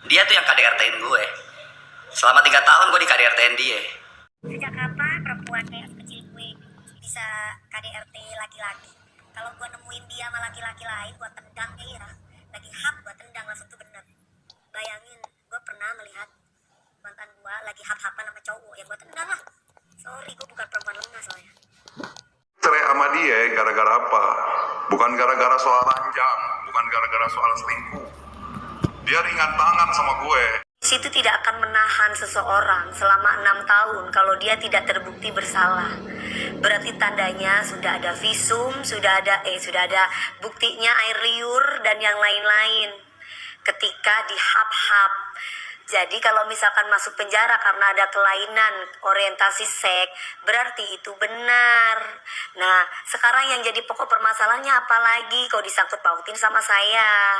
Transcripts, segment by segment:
Dia tuh yang KDRT-in gue. Selama 3 tahun gue di KDRT-in dia. Sejak kapan perempuan kayak kecil gue bisa KDRT laki-laki? Kalau gue nemuin dia sama laki-laki lain, gue tendang dia. Lagi hap, gue tendang langsung tuh bener. Bayangin, gue pernah melihat mantan gue lagi hap-hapan sama cowok, ya gue tendang lah. Sorry, gue bukan perempuan lengah soalnya. Cerai sama dia gara-gara apa? Bukan gara-gara soal ranjang, bukan gara-gara soal selingkuh. Dia ringan tangan sama gue. Situ tidak akan menahan seseorang selama 6 tahun kalau dia tidak terbukti bersalah. Berarti tandanya sudah ada visum, sudah ada buktinya air liur dan yang lain-lain. Ketika dihap-hap. Jadi kalau misalkan masuk penjara karena ada kelainan orientasi seks, berarti itu benar. Nah, sekarang yang jadi pokok permasalahannya apa lagi kok disangkut pautin sama saya?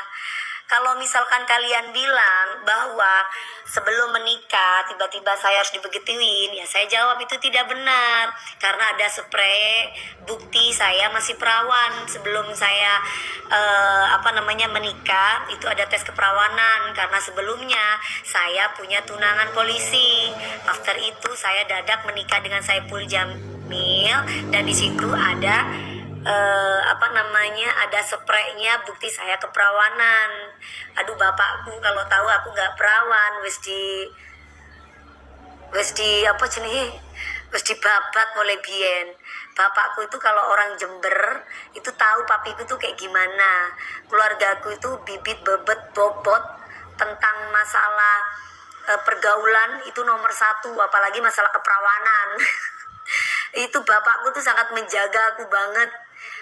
Kalau misalkan kalian bilang bahwa sebelum menikah tiba-tiba saya harus dibegituin, ya saya jawab itu tidak benar. Karena ada spray bukti saya masih perawan. Sebelum saya menikah, itu ada tes keperawanan. Karena sebelumnya saya punya tunangan polisi. After itu saya dadak menikah dengan Saipul Jamil. Dan di situ ada ada spraynya bukti saya keperawanan. Aduh bapakku kalau tahu aku nggak perawan wis dibabat mulai bien. Bapakku itu kalau orang Jember itu tahu papiku tuh kayak gimana. Keluargaku itu bibit bebet bobot tentang masalah pergaulan itu nomor 1, apalagi masalah keperawanan. Itu bapakku tuh sangat menjaga aku banget.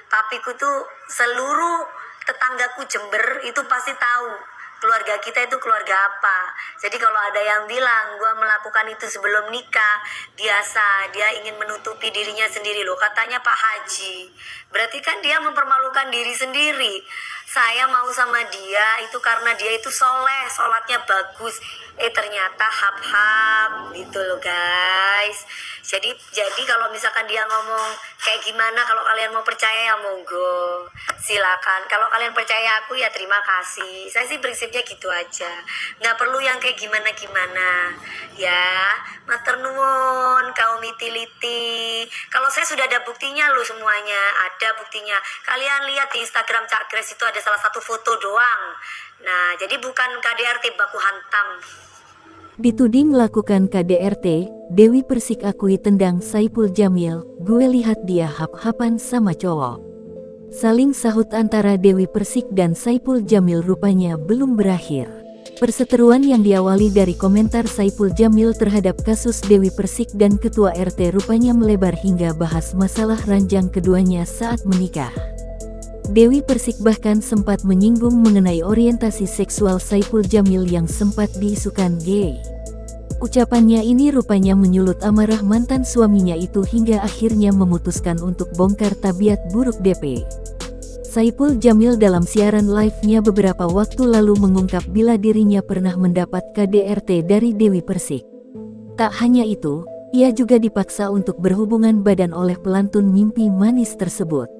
Papiku tuh seluruh tetanggaku Jember itu pasti tahu keluarga kita itu keluarga apa. Jadi kalau ada yang bilang gue melakukan itu sebelum nikah, biasa dia ingin menutupi dirinya sendiri loh. Katanya Pak Haji, berarti kan dia mempermalukan diri sendiri. Saya mau sama dia itu karena dia itu soleh, sholatnya bagus. Ternyata hap-hap gitu loh guys. Jadi kalau misalkan dia ngomong kayak gimana, kalau kalian mau percaya ya monggo, silakan. Kalau kalian percaya aku ya terima kasih. Saya sih prinsipnya gitu aja, nggak perlu yang kayak gimana ya. Matur nuwun kaum itiliti. Kalau saya sudah ada buktinya loh, semuanya ada buktinya. Kalian lihat di Instagram Cak Grace itu ada salah satu foto doang. Nah jadi bukan KDRT baku hantam. Dituding melakukan KDRT, Dewi Persik akui tendang Saipul Jamil, gue lihat dia hap-hapan sama cowok. Saling sahut antara Dewi Persik dan Saipul Jamil rupanya belum berakhir. Perseteruan yang diawali dari komentar Saipul Jamil terhadap kasus Dewi Persik dan Ketua RT rupanya melebar hingga bahas masalah ranjang keduanya saat menikah. Dewi Persik bahkan sempat menyinggung mengenai orientasi seksual Saipul Jamil yang sempat diisukan gay. Ucapannya ini rupanya menyulut amarah mantan suaminya itu hingga akhirnya memutuskan untuk bongkar tabiat buruk DP. Saipul Jamil dalam siaran live-nya beberapa waktu lalu mengungkap bila dirinya pernah mendapat KDRT dari Dewi Persik. Tak hanya itu, ia juga dipaksa untuk berhubungan badan oleh pelantun mimpi manis tersebut.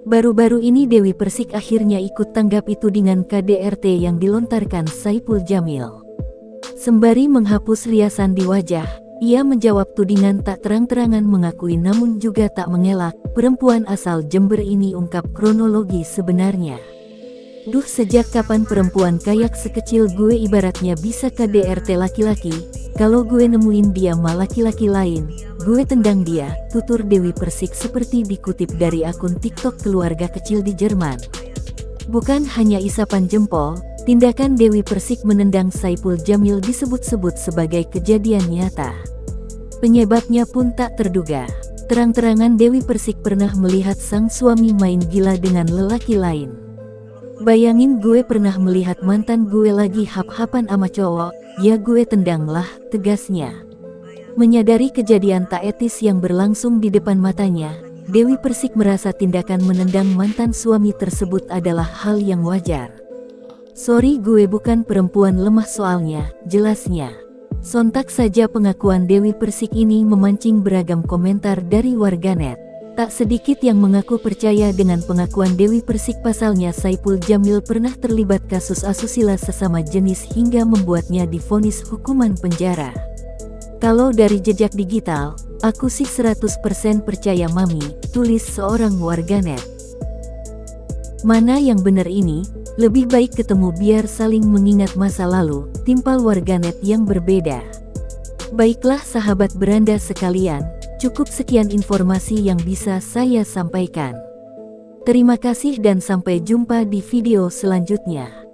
Baru-baru ini Dewi Persik akhirnya ikut tanggap itu dengan KDRT yang dilontarkan Saipul Jamil. Sembari menghapus riasan di wajah, ia menjawab tudingan tak terang-terangan mengakui namun juga tak mengelak. Perempuan asal Jember ini ungkap kronologi sebenarnya. Duh, sejak kapan perempuan kayak sekecil gue ibaratnya bisa KDRT laki-laki? Kalau gue nemuin dia sama laki-laki lain, gue tendang dia, tutur Dewi Persik seperti dikutip dari akun TikTok keluarga kecil di Jerman. Bukan hanya isapan jempol, tindakan Dewi Persik menendang Saipul Jamil disebut-sebut sebagai kejadian nyata. Penyebabnya pun tak terduga. Terang-terangan Dewi Persik pernah melihat sang suami main gila dengan lelaki lain. Bayangin gue pernah melihat mantan gue lagi hap-hapan sama cowok, ya gue tendang lah, tegasnya. Menyadari kejadian tak etis yang berlangsung di depan matanya, Dewi Persik merasa tindakan menendang mantan suami tersebut adalah hal yang wajar. Sorry, gue bukan perempuan lemah soalnya, jelasnya. Sontak saja pengakuan Dewi Persik ini memancing beragam komentar dari warganet. Tak sedikit yang mengaku percaya dengan pengakuan Dewi Persik, pasalnya Saipul Jamil pernah terlibat kasus asusila sesama jenis hingga membuatnya divonis hukuman penjara. Kalau dari jejak digital, aku sih 100% percaya Mami, tulis seorang warganet. Mana yang benar ini? Lebih baik ketemu biar saling mengingat masa lalu, timpal warganet yang berbeda. Baiklah sahabat beranda sekalian, cukup sekian informasi yang bisa saya sampaikan. Terima kasih dan sampai jumpa di video selanjutnya.